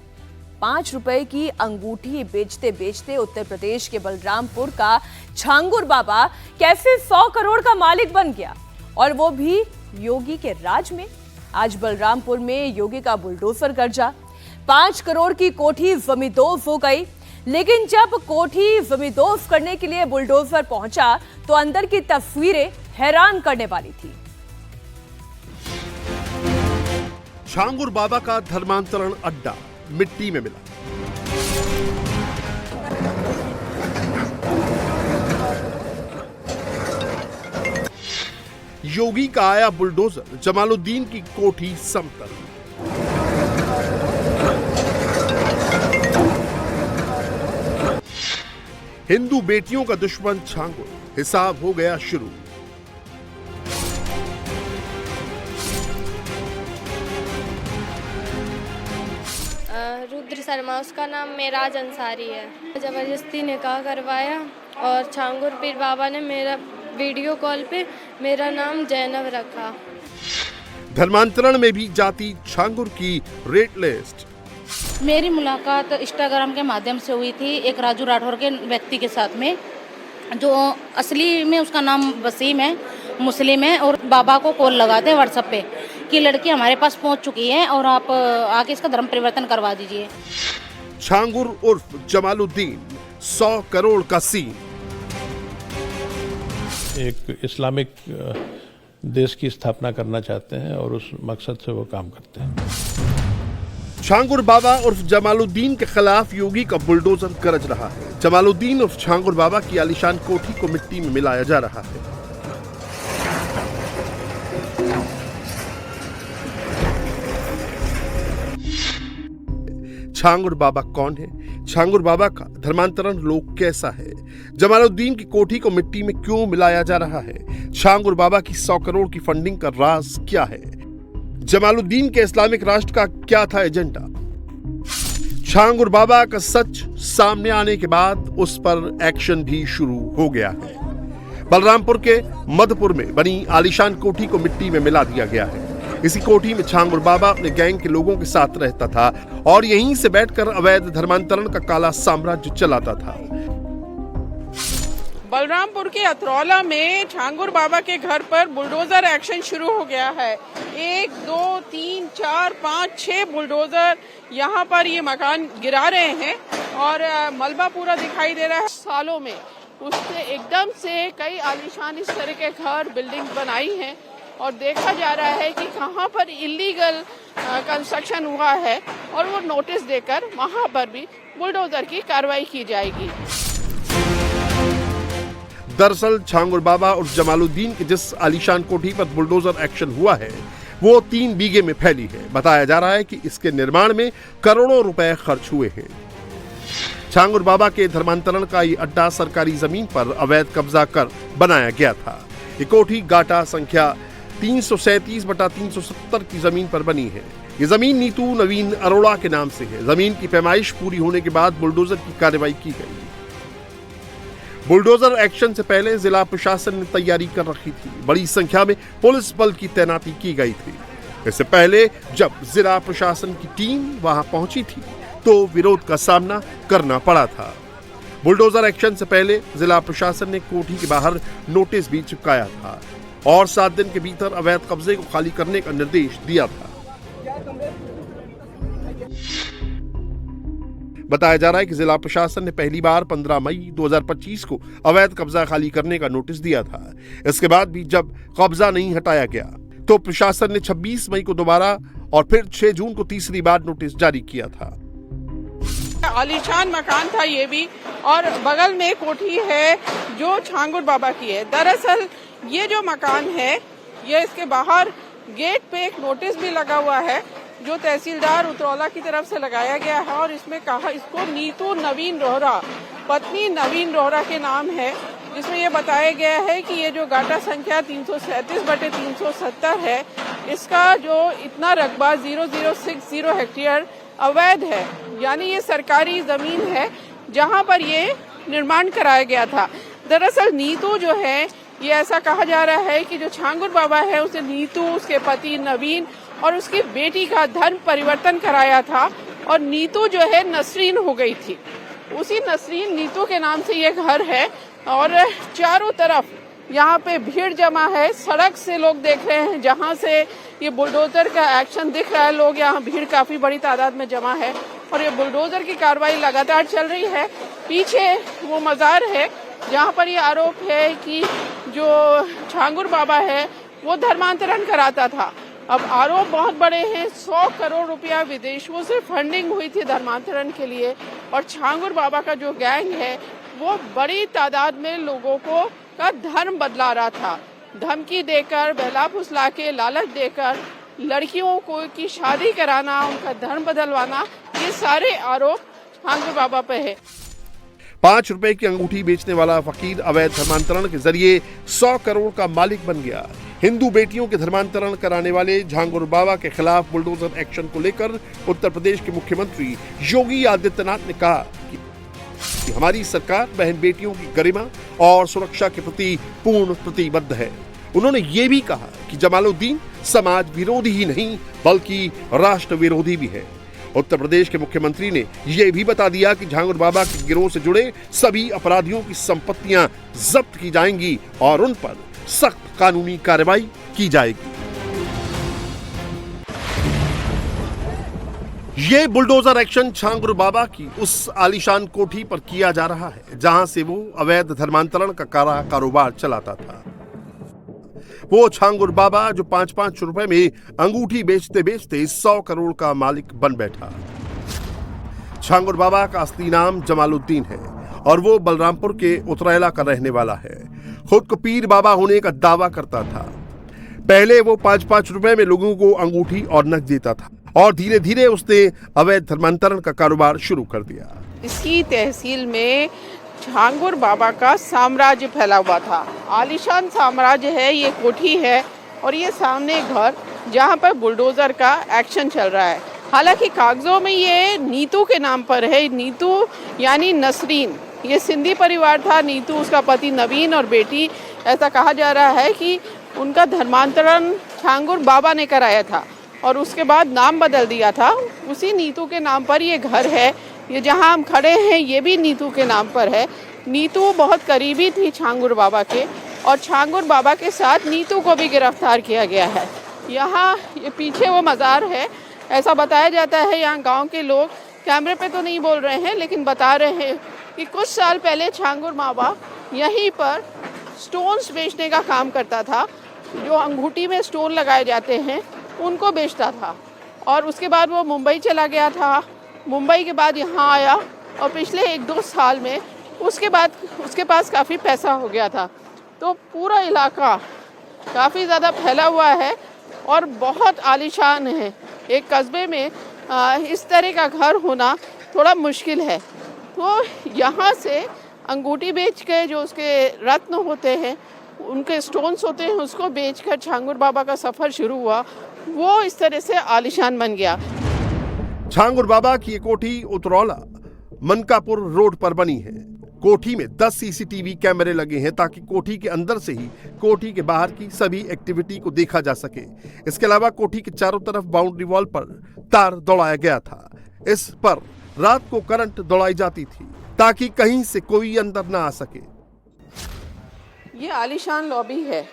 5 रुपए की अंगूठी बेचते बेचते उत्तर प्रदेश के बलरामपुर का छांगुर बाबा कैसे 100 करोड़ का मालिक बन गया, और वो भी योगी के राज में। आज बलरामपुर में योगी का बुलडोजर गरजा। 5 करोड़ की कोठी जमींदोज हो गई, लेकिन जब कोठी जमींदोज करने के लिए बुलडोजर पहुंचा तो अंदर की तस्वीरें हैरान करने वाली थी। छांगुर बाबा का धर्मांतरण अड्डा मिट्टी में मिला। योगी का आया बुलडोजर, जमालुद्दीन की कोठी समतल। हिंदू बेटियों का दुश्मन छांगुर, हिसाब हो गया शुरू। रुद्र शर्मा, उसका नाम मेराज अंसारी है। जबरदस्ती निकाह करवाया और छांगुर पीर बाबा ने मेरा वीडियो कॉल पे मेरा नाम जैनब रखा। धर्मांतरण में भी जाती छांगुर की रेट लिस्ट। मेरी मुलाकात इंस्टाग्राम के माध्यम से हुई थी एक राजू राठौर के व्यक्ति के साथ में, जो असली में उसका नाम वसीम है, मुस्लिम है, और बाबा को कॉल लगाते हैं व्हाट्सएप पे कि लड़की हमारे पास पहुंच चुकी है और आप आके इसका धर्म परिवर्तन करवा दीजिए। छांगुर उर्फ जमालुद्दीन, 100 करोड़ का सीन। एक इस्लामिक देश की स्थापना करना चाहते हैं और उस मकसद से वो काम करते हैं। छांगुर बाबा उर्फ जमालुद्दीन के खिलाफ योगी का बुलडोजर गरज रहा है। जमालुद्दीन उर्फ छांगुर बाबा की आलीशान कोठी को मिट्टी में मिलाया जा रहा है। छांगुर बाबा कौन है? छांगुर बाबा का धर्मांतरण लोक कैसा है? जमालुद्दीन की कोठी को मिट्टी में क्यों मिलाया जा रहा है? छांगुर बाबा की 100 करोड़ की फंडिंग का राज क्या है? जमालुद्दीन के इस्लामिक राष्ट्र का क्या था एजेंडा? छांगुर बाबा का सच सामने आने के बाद उस पर एक्शन भी शुरू हो गया है। बलरामपुर के मधुपुर में बनी आलीशान कोठी को मिट्टी में मिला दिया गया है। इसी कोठी में छांगुर बाबा अपने गैंग के लोगों के साथ रहता था और यहीं से बैठकर अवैध धर्मांतरण का काला साम्राज्य चलाता था। बलरामपुर के अतरौला में छांगुर बाबा के घर पर बुलडोजर एक्शन शुरू हो गया है। 1, 2, 3, 4, 5, 6 बुलडोजर यहाँ पर ये मकान गिरा रहे हैं और मलबा पूरा दिखाई दे रहा है। सालों में उससे एकदम से कई आलीशान इस तरह के घर बिल्डिंग बनाई हैं और देखा जा रहा है कि कहाँ पर इलीगल कंस्ट्रक्शन हुआ है और वो नोटिस देकर वहाँ पर भी बुलडोजर की कार्रवाई की जाएगी। दरअसल छांगुर बाबा और जमालुद्दीन के जिस आलीशान कोठी पर बुलडोजर एक्शन हुआ है वो 3 बीघे में फैली है। बताया जा रहा है कि इसके निर्माण में करोड़ों रुपए खर्च हुए हैं। छांगुर बाबा के धर्मांतरण का ये अड्डा सरकारी जमीन पर अवैध कब्जा कर बनाया गया था। ये कोठी गाटा संख्या 337/370 की जमीन पर बनी है। ये जमीन नीतू नवीन अरोड़ा के नाम से है। जमीन की पैमाइश पूरी होने के बाद बुलडोजर की कार्रवाई की गई। बुलडोजर एक्शन से पहले जिला प्रशासन ने तैयारी कर रखी थी। बड़ी संख्या में पुलिस बल की तैनाती की गई थी। इससे पहले जब जिला प्रशासन की टीम वहां पहुंची थी तो विरोध का सामना करना पड़ा था। बुलडोजर एक्शन से पहले जिला प्रशासन ने कोठी के बाहर नोटिस भी चिपकाया था और 7 दिन के भीतर अवैध कब्जे को खाली करने का निर्देश दिया था। बताया जा रहा है कि जिला प्रशासन ने पहली बार 15 मई 2025 को अवैध कब्जा खाली करने का नोटिस दिया था। इसके बाद भी जब कब्जा नहीं हटाया गया तो प्रशासन ने 26 मई को दोबारा और फिर 6 जून को तीसरी बार नोटिस जारी किया था। आलीशान मकान था ये भी, और बगल में कोठी है जो छांगुर बाबा की है। दरअसल ये जो मकान है ये इसके बाहर गेट पे एक नोटिस भी लगा हुआ है जो तहसीलदार उतरौला की तरफ से लगाया गया है और इसमें कहा इसको नीतू नवीन रोहरा, पत्नी नवीन रोहरा के नाम है। इसमें यह बताया गया है कि ये जो गाटा संख्या 337/370 है इसका जो इतना रकबा 0060 हेक्टेयर अवैध है, यानी ये सरकारी जमीन है जहां पर ये निर्माण कराया गया था। दरअसल नीतू जो है ये ऐसा कहा जा रहा है कि जो छांगुर बाबा है उसने नीतू, उसके पति नवीन और उसकी बेटी का धर्म परिवर्तन कराया था और नीतू जो है नसरीन हो गई थी। उसी नसरीन नीतू के नाम से ये घर है और चारों तरफ यहाँ पे भीड़ जमा है। सड़क से लोग देख रहे हैं, जहाँ से ये बुलडोजर का एक्शन दिख रहा है, लोग यहाँ भीड़ काफी बड़ी तादाद में जमा है और ये बुलडोजर की कार्रवाई लगातार चल रही है। पीछे वो मजार है जहाँ पर ये आरोप है कि जो छांगुर बाबा है वो धर्मांतरण कराता था। अब आरोप बहुत बड़े हैं। 100 करोड़ रुपया विदेशों से फंडिंग हुई थी धर्मांतरण के लिए और छांगुर बाबा का जो गैंग है वो बड़ी तादाद में लोगों को का धर्म बदला रहा था। धमकी देकर, बहला फुसला के, लालच देकर लड़कियों को की शादी कराना, उनका धर्म बदलवाना, ये सारे आरोप छांगुर बाबा पे है। 5 रुपए की अंगूठी बेचने वाला फकीर अवैध धर्मांतरण के जरिए 100 करोड़ का मालिक बन गया। हिंदू बेटियों के धर्मांतरण कराने वाले छांगुर बाबा के खिलाफ बुलडोजर एक्शन को लेकर उत्तर प्रदेश के मुख्यमंत्री योगी आदित्यनाथ ने कहा कि हमारी सरकार बहन बेटियों की गरिमा और सुरक्षा के प्रति पूर्ण प्रतिबद्ध है। उन्होंने ये भी कहा कि जमालुद्दीन समाज विरोधी ही नहीं बल्कि राष्ट्र विरोधी भी है। उत्तर प्रदेश के मुख्यमंत्री ने यह भी बता दिया कि छांगुर बाबा के गिरोह से जुड़े सभी अपराधियों की संपत्तियां जब्त की जाएंगी और उन पर सख्त कानूनी कार्रवाई की जाएगी। ये बुलडोजर एक्शन छांगुर बाबा की उस आलीशान कोठी पर किया जा रहा है जहां से वो अवैध धर्मांतरण का कारोबार चलाता था। वो छांगुर बाबा जो 5-5 रुपए में अंगूठी बेचते बेचते 100 करोड़ का मालिक बन बैठा। छांगुर बाबा का असली नाम जमालुद्दीन है और वो बलरामपुर के उतरैला का रहने वाला है। खुद को पीर बाबा होने का दावा करता था। पहले वो 5-5 रुपए में लोगों को अंगूठी और नक देता था और धीरे धीरे उसने अवैध धर्मांतरण का कारोबार शुरू कर दिया। इसकी तहसील में छांगुर बाबा का साम्राज्य फैला हुआ था। आलीशान साम्राज्य है, ये कोठी है और ये सामने घर जहाँ पर बुलडोजर का एक्शन चल रहा है। हालांकि कागजों में ये नीतू के नाम पर है। नीतू यानी नसरीन, ये सिंधी परिवार था। नीतू, उसका पति नवीन और बेटी। ऐसा कहा जा रहा है कि उनका धर्मांतरण छांगुर बाबा ने कराया था और उसके बाद नाम बदल दिया था। उसी नीतू के नाम पर ये घर है। ये जहां हम खड़े हैं ये भी नीतू के नाम पर है। नीतू बहुत करीबी थी छांगुर बाबा के और छांगुर बाबा के साथ नीतू को भी गिरफ्तार किया गया है। यहाँ ये पीछे वो मज़ार है। ऐसा बताया जाता है, यहाँ गांव के लोग कैमरे पे तो नहीं बोल रहे हैं लेकिन बता रहे हैं कि कुछ साल पहले छांगुर बाबा यहीं पर स्टोन्स बेचने का काम करता था। जो अंगूठी में स्टोन लगाए जाते हैं उनको बेचता था और उसके बाद वो मुंबई चला गया था। मुंबई के बाद यहाँ आया और पिछले 1-2 साल में उसके बाद उसके पास काफ़ी पैसा हो गया था। तो पूरा इलाका काफ़ी ज़्यादा फैला हुआ है और बहुत आलीशान है। एक कस्बे में इस तरह का घर होना थोड़ा मुश्किल है। तो यहाँ से अंगूठी बेच के जो उसके रत्न होते हैं, उनके स्टोन्स होते हैं, उसको बेचकर छांगुर बाबा का सफ़र शुरू हुआ। वो इस तरह से आलीशान बन गया। छांगुर बाबा की ये कोठी उतरौला मनकापुर रोड पर बनी है। कोठी में 10 सीसीटीवी कैमरे लगे हैं ताकि कोठी के अंदर से ही कोठी के बाहर की सभी एक्टिविटी को देखा जा सके। इसके अलावा कोठी के चारों तरफ बाउंड्री वॉल पर तार दौड़ाया गया था। इस पर रात को करंट दौड़ाई जाती थी ताकि कहीं से कोई अंदर ना आ सके। ये आलीशान लॉबी है।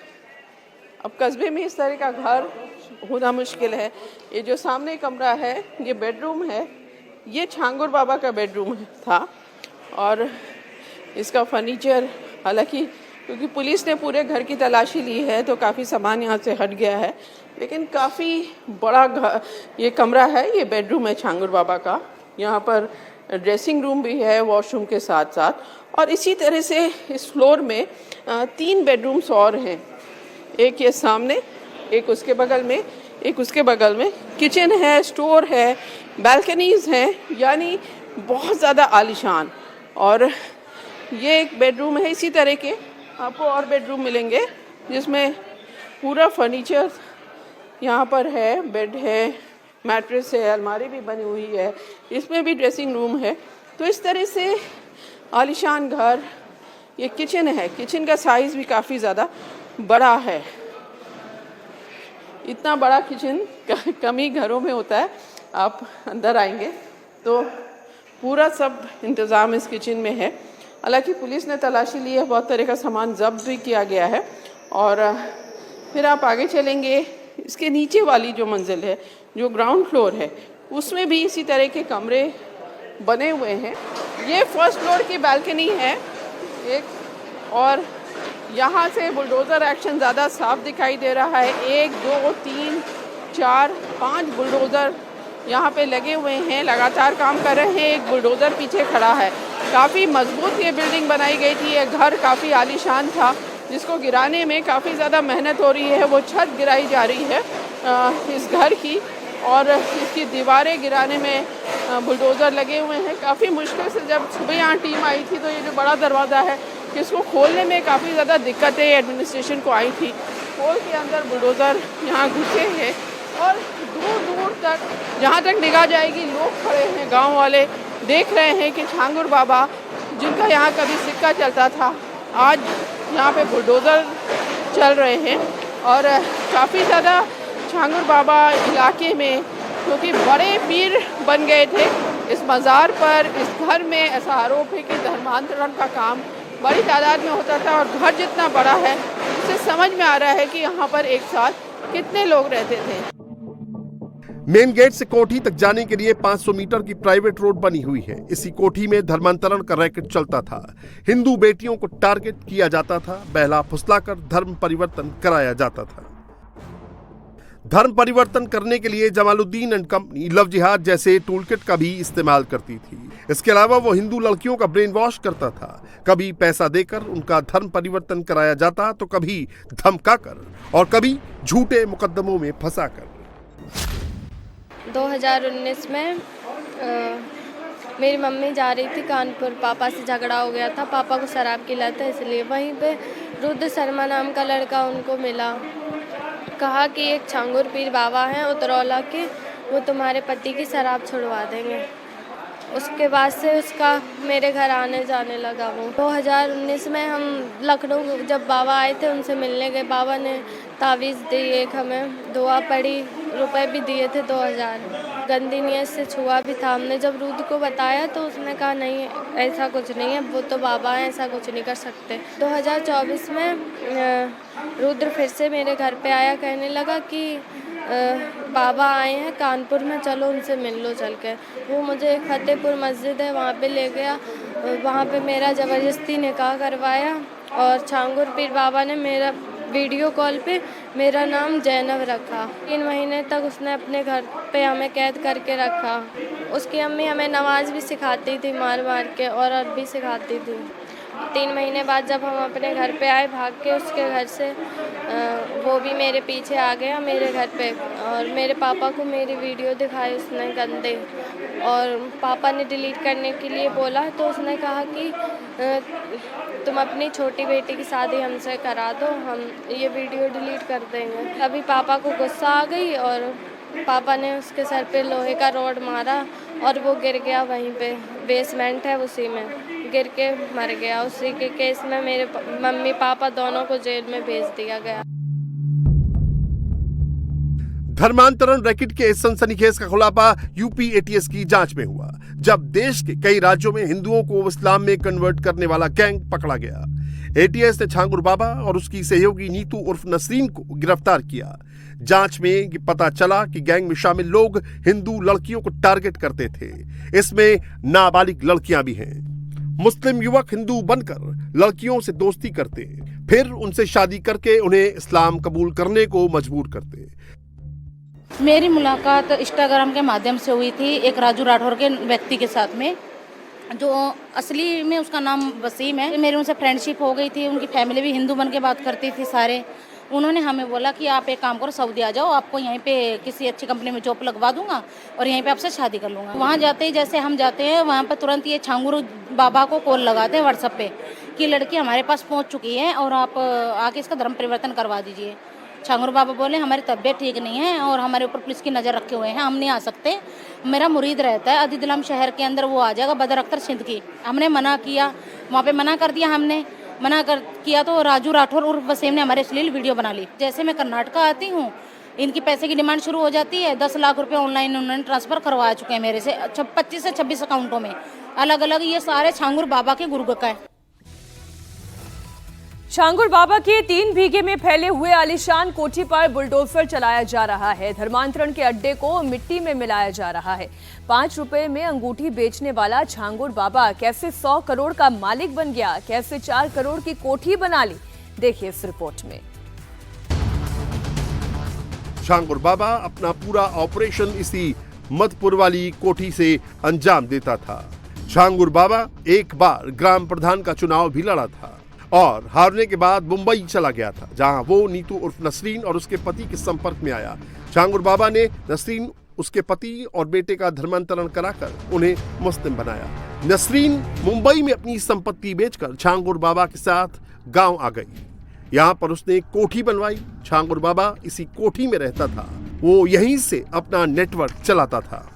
अब कस्बे में इस तरह का घर होना मुश्किल है। ये जो सामने कमरा है ये बेडरूम है। ये छांगुर बाबा का बेडरूम था और इसका फर्नीचर, हालांकि क्योंकि पुलिस ने पूरे घर की तलाशी ली है तो काफ़ी सामान यहाँ से हट गया है, लेकिन काफ़ी बड़ा घर ये कमरा है। ये बेडरूम है छांगुर बाबा का। यहाँ पर ड्रेसिंग रूम भी है वॉशरूम के साथ साथ। और इसी तरह से इस फ्लोर में 3 बेडरूम्स और हैं। एक ये सामने, एक उसके बगल में, एक उसके बगल में। किचन है, स्टोर है, बालकनीज हैं, यानी बहुत ज़्यादा आलीशान। और ये एक बेडरूम है। इसी तरह के आपको और बेडरूम मिलेंगे जिसमें पूरा फर्नीचर यहाँ पर है। बेड है, मैट्रेस है, अलमारी भी बनी हुई है, इसमें भी ड्रेसिंग रूम है। तो इस तरह से आलीशान घर ये किचन है, किचन का साइज़ भी काफ़ी ज़्यादा बड़ा है। इतना बड़ा किचन कम ही घरों में होता है। आप अंदर आएंगे तो पूरा सब इंतज़ाम इस किचन में है। हालांकि पुलिस ने तलाशी ली है, बहुत तरह का सामान जब्त भी किया गया है। और फिर आप आगे चलेंगे, इसके नीचे वाली जो मंजिल है, जो ग्राउंड फ्लोर है, उसमें भी इसी तरह के कमरे बने हुए हैं। ये फर्स्ट फ्लोर की बालकनी है एक, और यहाँ से बुलडोज़र एक्शन ज़्यादा साफ दिखाई दे रहा है। 1 2 3 4 5 बुलडोज़र यहाँ पे लगे हुए हैं, लगातार काम कर रहे हैं। एक बुलडोज़र पीछे खड़ा है। काफ़ी मजबूत ये बिल्डिंग बनाई गई थी। ये घर काफ़ी आलीशान था, जिसको गिराने में काफ़ी ज़्यादा मेहनत हो रही है। वो छत गिराई जा रही है इस घर की, और इसकी दीवारें गिराने में बुलडोज़र लगे हुए हैं। काफ़ी मुश्किल से जब सुबह यहाँ टीम आई थी तो ये जो बड़ा दरवाज़ा है, इसको खोलने में काफ़ी ज़्यादा दिक्कतें एडमिनिस्ट्रेशन को आई थी। खोल के अंदर बुलडोज़र यहाँ घुसे हैं, और दूर दूर तक जहाँ तक निगाह जाएगी लोग खड़े हैं। गांव वाले देख रहे हैं कि छांगुर बाबा, जिनका यहाँ कभी सिक्का चलता था, आज यहाँ पे बुलडोज़र चल रहे हैं। और काफ़ी ज़्यादा छांगुर बाबा इलाके में, क्योंकि बड़े पीर बन गए थे इस मज़ार पर, इस घर में ऐसा आरोप है कि धर्मांतरण का काम बड़ी तादाद में होता था। और घर जितना बड़ा है, उससे समझ में आ रहा है कि यहाँ पर एक साथ कितने लोग रहते थे। मेन गेट से कोठी तक जाने के लिए 500 मीटर की प्राइवेट रोड बनी हुई है। इसी कोठी में धर्मांतरण का रैकेट चलता था। हिंदू बेटियों को टारगेट किया जाता था, बहला फुसलाकर धर्म परिवर्तन कराया जाता था। धर्म परिवर्तन करने के लिए जमालुद्दीन एंड कंपनी लव जिहाद जैसे टूलकिट का भी इस्तेमाल करती थी। इसके अलावा वो हिंदू लड़कियों का ब्रेन वॉश करता था। कभी पैसा देकर उनका धर्म परिवर्तन कराया जाता, तो कभी धमकाकर, और कभी झूठे मुकदमों में फंसाकर। 2019 में मेरी मम्मी जा रही थी कानपुर, पापा से झगड़ा हो गया था। पापा को शराब की लत है, इसलिए वहीं पे रुद्र शर्मा नाम का लड़का उनको मिला। कहा कि एक छांगुर पीर बाबा हैं उतरौला के, वो तुम्हारे पति की शराब छुड़वा देंगे। उसके बाद से उसका मेरे घर आने जाने लगा। वो 2019 में हम लखनऊ जब बाबा आए थे उनसे मिलने गए। बाबा ने तावीज़ दी, एक हमें दुआ पड़ी, रुपए भी दिए थे 2000। गंदी नीयत से छुआ भी था। हमने जब रुद्र को बताया तो उसने कहा नहीं ऐसा कुछ नहीं है, वो तो बाबा हैं, ऐसा कुछ नहीं कर सकते। 2024 में रुद्र फिर से मेरे घर पे आया, कहने लगा कि बाबा आए हैं कानपुर में, चलो उनसे मिल लो चल के। वो मुझे एक फतेहपुर मस्जिद है वहाँ पे ले गया। वहाँ पे मेरा ज़बरदस्ती निकाह करवाया, और छांगुर पीर बाबा ने मेरा वीडियो कॉल पे मेरा नाम जैनब रखा। 3 महीने तक उसने अपने घर पे हमें कैद करके रखा। उसकी अम्मी हमें नमाज भी सिखाती थी मार मार के, और अरबी सिखाती थी। 3 महीने बाद जब हम अपने घर पे आए भाग के उसके घर से, वो भी मेरे पीछे आ गया मेरे घर पे, और मेरे पापा को मेरी वीडियो दिखाई उसने गंदे, और पापा ने डिलीट करने के लिए बोला तो उसने कहा कि तुम अपनी छोटी बेटी की शादी हमसे करा दो, हम ये वीडियो डिलीट कर देंगे। अभी पापा को गुस्सा आ गई, और पापा ने उसके सर पे लोहे का रॉड मारा, और वो गिर गया वहीं पे, बेसमेंट है उसी में, गिर के मर गया। उसी के केस में मेरे मम्मी पापा दोनों को जेल में भेज दिया गया। धर्मांतरण रैकेट के इस सनसनीखेज का खुलासा यूपी एटीएस की जांच में हुआ, जब देश के कई राज्यों में हिंदुओं को इस्लाम में कन्वर्ट करने वाला गैंग पकड़ा गया। एटीएस ने छांगुर बाबा और उसकी सहयोगी नीतू उर्फ नसरीन को गिरफ्तार किया। जांच में ये पता चला कि गैंग में शामिल लोग हिंदू लड़कियों को टारगेट करते थे। इसमें नाबालिग लड़कियां भी हैं। मुस्लिम युवक हिंदू बनकर लड़कियों से दोस्ती करते, फिर उनसे शादी करके उन्हें इस्लाम कबूल करने को मजबूर करते। मेरी मुलाकात इंस्टाग्राम के माध्यम से हुई थी एक राजू राठौर के व्यक्ति के साथ में, जो असली में उसका नाम वसीम है। मेरी उनसे फ्रेंडशिप हो गई थी। उनकी फैमिली भी हिंदू बन के बात करती थी सारे। उन्होंने हमें बोला कि आप एक काम करो, सऊदी आ जाओ, आपको यहीं पे किसी अच्छी कंपनी में जॉब लगवा दूंगा और यहीं पे आपसे शादी कर लूँगा। वहाँ जाते ही जैसे हम जाते हैं वहाँ पर तुरंत ये छांगुर बाबा को कॉल लगाते हैं व्हाट्सएप पे कि लड़की हमारे पास पहुँच चुकी है और आप आके इसका धर्म परिवर्तन करवा दीजिए। छांगुर बाबा बोले हमारी तबीयत ठीक नहीं है और हमारे ऊपर पुलिस की नज़र रखे हुए हैं, हम नहीं आ सकते। मेरा मुरीद रहता है अदीदलम शहर के अंदर, वो आ जाएगा, बदर अख्तर सिंध की। हमने मना किया, वहाँ पे मना कर दिया हमने। मना कर किया तो राजू राठौर उर्फ वसीम ने हमारे अश्लील वीडियो बना ली। जैसे मैं कर्नाटका आती हूँ, इनकी पैसे की डिमांड शुरू हो जाती है। 10 लाख रुपए ऑनलाइन उन्होंने ट्रांसफर करवा चुके हैं मेरे से 25 से 26 अकाउंटों में, अलग अलग। ये सारे छांगुर बाबा के गुरुगक है। छांगुर बाबा के 3 बीघे में फैले हुए आलीशान कोठी पर बुलडोजर चलाया जा रहा है। धर्मांतरण के अड्डे को मिट्टी में मिलाया जा रहा है। 5 रुपए में अंगूठी बेचने वाला छांगुर बाबा कैसे 100 करोड़ का मालिक बन गया, कैसे 4 करोड़ की कोठी बना ली, देखिए इस रिपोर्ट में। छांगुर बाबा अपना पूरा ऑपरेशन इसी मधुपुर वाली कोठी से अंजाम देता था। छांगुर बाबा एक बार ग्राम प्रधान का चुनाव भी लड़ा था और हारने के बाद मुंबई चला गया था, जहां वो नीतू उर्फ नसरीन और उसके पति के संपर्क में आया। छांगुर बाबा ने नसरीन, उसके पति और बेटे का धर्मांतरण कराकर उन्हें मुस्लिम बनाया। नसरीन मुंबई में अपनी संपत्ति बेचकर छांगुर बाबा के साथ गांव आ गई। यहाँ पर उसने कोठी बनवाई। छांगुर बाबा इसी कोठी में रहता था। वो यहीं से अपना नेटवर्क चलाता था।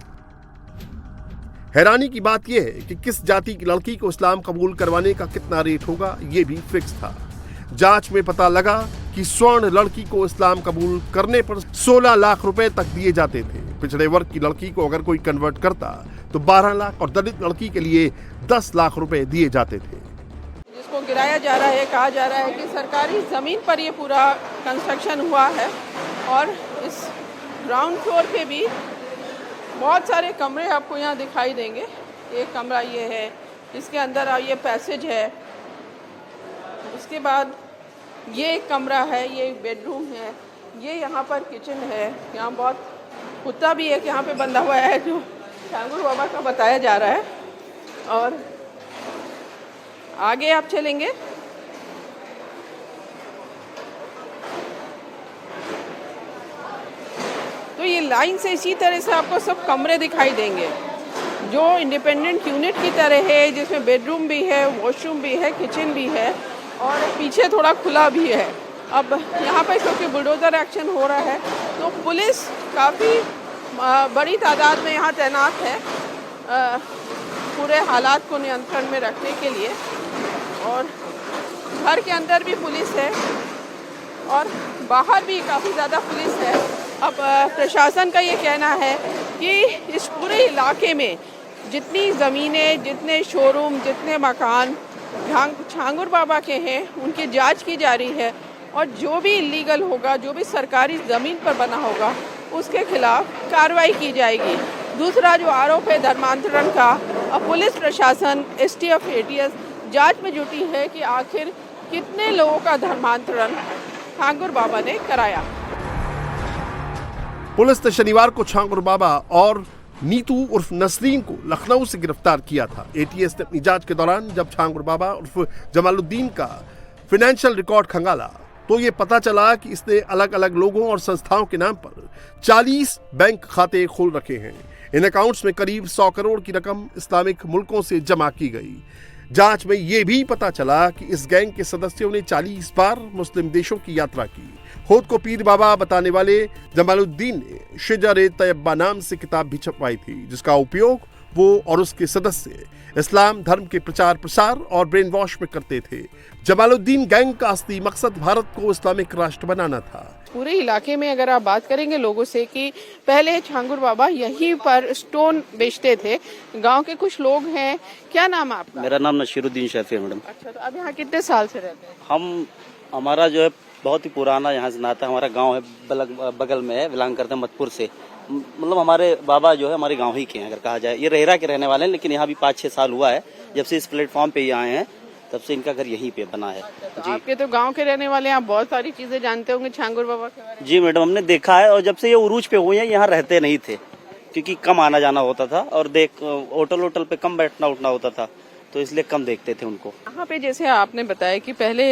हैरानी की बात यह है कि किस जाति की लड़की को इस्लाम कबूल करवाने का कितना रेट होगा, ये भी फिक्स था। जांच में पता लगा कि स्वर्ण लड़की को इस्लाम कबूल करने पर 16 लाख रुपए तक दिए जाते थे। पिछड़े वर्ग की लड़की को अगर कोई कन्वर्ट करता तो 12 लाख और दलित लड़की के लिए 10 लाख रुपए दिए जाते थे। जिसको गिराया जा रहा है, कहा जा रहा है कि सरकारी ज़मीन पर ये पूरा कंस्ट्रक्शन हुआ है और इस ग्राउंड फ्लोर पे भी बहुत सारे कमरे आपको यहाँ दिखाई देंगे। एक कमरा ये है, इसके अंदर ये पैसेज है, उसके बाद ये एक कमरा है, ये एक बेडरूम है, ये यहाँ पर किचन है। यहाँ बहुत कुत्ता भी एक यहाँ पे बंधा हुआ है जो छांगुर बाबा का बताया जा रहा है। और आगे आप चलेंगे तो ये लाइन से इसी तरह से आपको सब कमरे दिखाई देंगे जो इंडिपेंडेंट यूनिट की तरह है, जिसमें बेडरूम भी है, वॉशरूम भी है, किचन भी है और पीछे थोड़ा खुला भी है। अब यहाँ पर क्योंकि बुलडोज़र एक्शन हो रहा है तो पुलिस काफ़ी बड़ी तादाद में यहाँ तैनात है पूरे हालात को नियंत्रण में रखने के लिए। और घर के अंदर भी पुलिस है और बाहर भी काफ़ी ज़्यादा पुलिस है। अब प्रशासन का ये कहना है कि इस पूरे इलाके में जितनी ज़मीनें, जितने शोरूम, जितने मकान छांगुर बाबा के हैं उनकी जांच की जा रही है और जो भी इलीगल होगा, जो भी सरकारी ज़मीन पर बना होगा उसके खिलाफ कार्रवाई की जाएगी। दूसरा जो आरोप है धर्मांतरण का, अब पुलिस प्रशासन STF ATS जांच में जुटी है कि आखिर कितने लोगों का धर्मांतरण छांगुर बाबा ने कराया। पुलिस ने शनिवार को छांगुर बाबा और नीतू उर्फ नसरीन को लखनऊ से गिरफ्तार किया था। ATS ने अपनी जांच के दौरान जब छांगुर बाबा उर्फ जमालुद्दीन का फाइनेंशियल रिकॉर्ड खंगाला तो ये पता चला कि इसने अलग अलग लोगों और संस्थाओं के नाम पर 40 बैंक खाते खोल रखे हैं। इन अकाउंट्स में करीब 100 करोड़ की रकम इस्लामिक मुल्कों से जमा की गई। जांच में यह भी पता चला कि इस गैंग के सदस्यों ने 40 बार मुस्लिम देशों की यात्रा की। खुद को पीर बाबा बताने वाले जमालुद्दीन ने शिजर-ए-तैयबा नाम से किताब भी छपवाई थी, जिसका उपयोग वो और उसके सदस्य इस्लाम धर्म के प्रचार प्रसार और ब्रेन वॉश में करते थे। जमालुद्दीन गैंग का असली मकसद भारत को इस्लामिक राष्ट्र बनाना था। पूरे इलाके में अगर आप बात करेंगे लोगों से कि पहले छांगुर बाबा यहीं पर स्टोन बेचते थे, गांव के कुछ लोग हैं। क्या नाम है आपका? मेरा नाम नशीरुद्दीन शफी है मैडम। अच्छा, तो अब यहाँ कितने साल से रहते हैं? हमारा जो है बहुत ही पुराना यहाँ से नाता है। हमारा गांव है बगल में है, बिलोंग करते हैं मधुपुर से। मतलब हमारे बाबा जो है हमारे गांव ही के हैं अगर कहा जाए। ये रेहरा के रहने वाले हैं, लेकिन यहाँ भी 5-6 साल हुआ है जब से इस प्लेटफॉर्म पे ये आए हैं, तब से इनका घर यहीं पे बना है। जी, आपके तो गांव के रहने वाले हैं, आप बहुत सारी चीजें जानते होंगे छांगुर बाबा के बारे में। जी मैडम, हमने देखा है और जब से ये उरूज पे हुए हैं यहाँ रहते नहीं थे क्योंकि कम आना जाना होता था और होटल पे कम बैठना उठना होता था, तो इसलिए कम देखते थे उनको। यहाँ पे जैसे आपने बताया कि पहले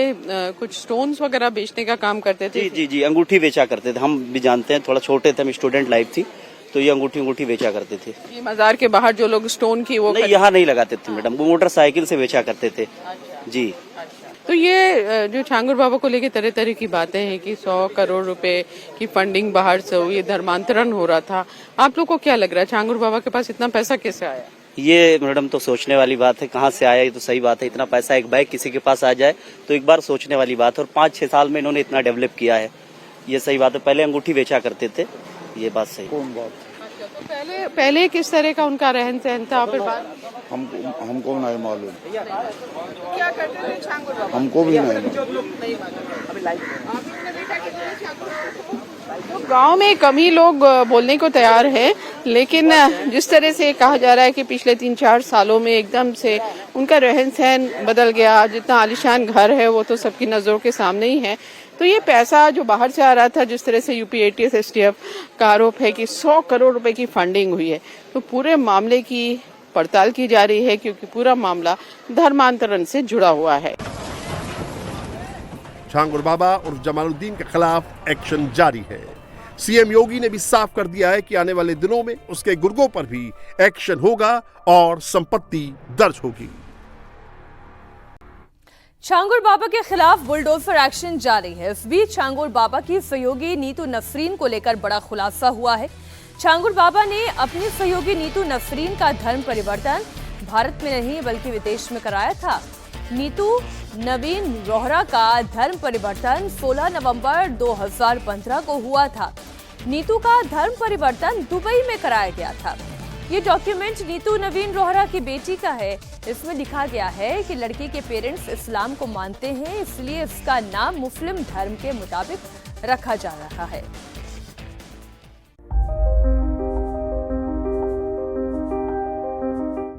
कुछ स्टोन्स वगैरह बेचने का काम करते थे। जी, अंगूठी बेचा करते थे। हम भी जानते हैं, थोड़ा छोटे थे, हम स्टूडेंट लाइफ थी तो ये अंगूठी बेचा करते थे। ये मजार के बाहर जो लोग स्टोन की वो नहीं, यहाँ नहीं लगाते थे मैडम, वो मोटरसाइकिल से बेचा करते थे। जी, तो ये जो छांगुर बाबा को लेके तरह तरह की बातें हैं कि 100 करोड़ रुपए की फंडिंग बाहर से हुई, धर्मांतरण हो रहा था। आप लोग को क्या लग रहा है छांगुर बाबा के पास इतना पैसा कैसे आया? ये मैडम तो सोचने वाली बात है, कहाँ से आया, ये तो सही बात है। इतना पैसा एक बैग किसी के पास आ जाए तो एक बार सोचने वाली बात है। और 5-6 साल में इन्होंने इतना डेवलप किया है, ये सही बात है। पहले अंगूठी बेचा करते थे, ये बात सही। कौन बात? तो पहले किस तरह का उनका रहन सहन था? फिर हमको नहीं मालूम, क्या करते थे छांगुर बाबा? हमको भी नहीं। तो गांव में कम ही लोग बोलने को तैयार है, लेकिन जिस तरह से कहा जा रहा है कि पिछले 3-4 सालों में एकदम से उनका रहन सहन बदल गया। जितना आलीशान घर है वो तो सबकी नजरों के सामने ही है। तो ये पैसा जो बाहर से आ रहा था, जिस तरह से यूपी एटीएस एसटीएफ का आरोप है कि 100 करोड़ रुपए की फंडिंग हुई है, तो पूरे मामले की पड़ताल की जा रही है, क्योंकि पूरा मामला धर्मांतरण से जुड़ा हुआ है। छांगुर बाबा और जमालुद्दीन के खिलाफ एक्शन जारी है। सीएम योगी ने भी साफ कर दिया है कि आने वाले दिनों में उसके गुर्गों पर भी एक्शन होगा और संपत्ति दर्ज होगी। छांगुर बाबा के खिलाफ बुलडोजर एक्शन जारी है। इस बीच छांगुर बाबा की सहयोगी नीतू नफरीन को लेकर बड़ा खुलासा हुआ है। छांगुर बाबा ने अपनी सहयोगी नीतू नफरीन का धर्म परिवर्तन भारत में नहीं बल्कि विदेश में कराया था। नीतू नवीन रोहरा का धर्म परिवर्तन 16 नवंबर 2015 को हुआ था। नीतू का धर्म परिवर्तन दुबई में कराया गया था। ये डॉक्यूमेंट नीतू नवीन रोहरा की बेटी का है। इसमें लिखा गया है कि लड़की के पेरेंट्स इस्लाम को मानते हैं, इसलिए इसका नाम मुस्लिम धर्म के मुताबिक रखा जा रहा है।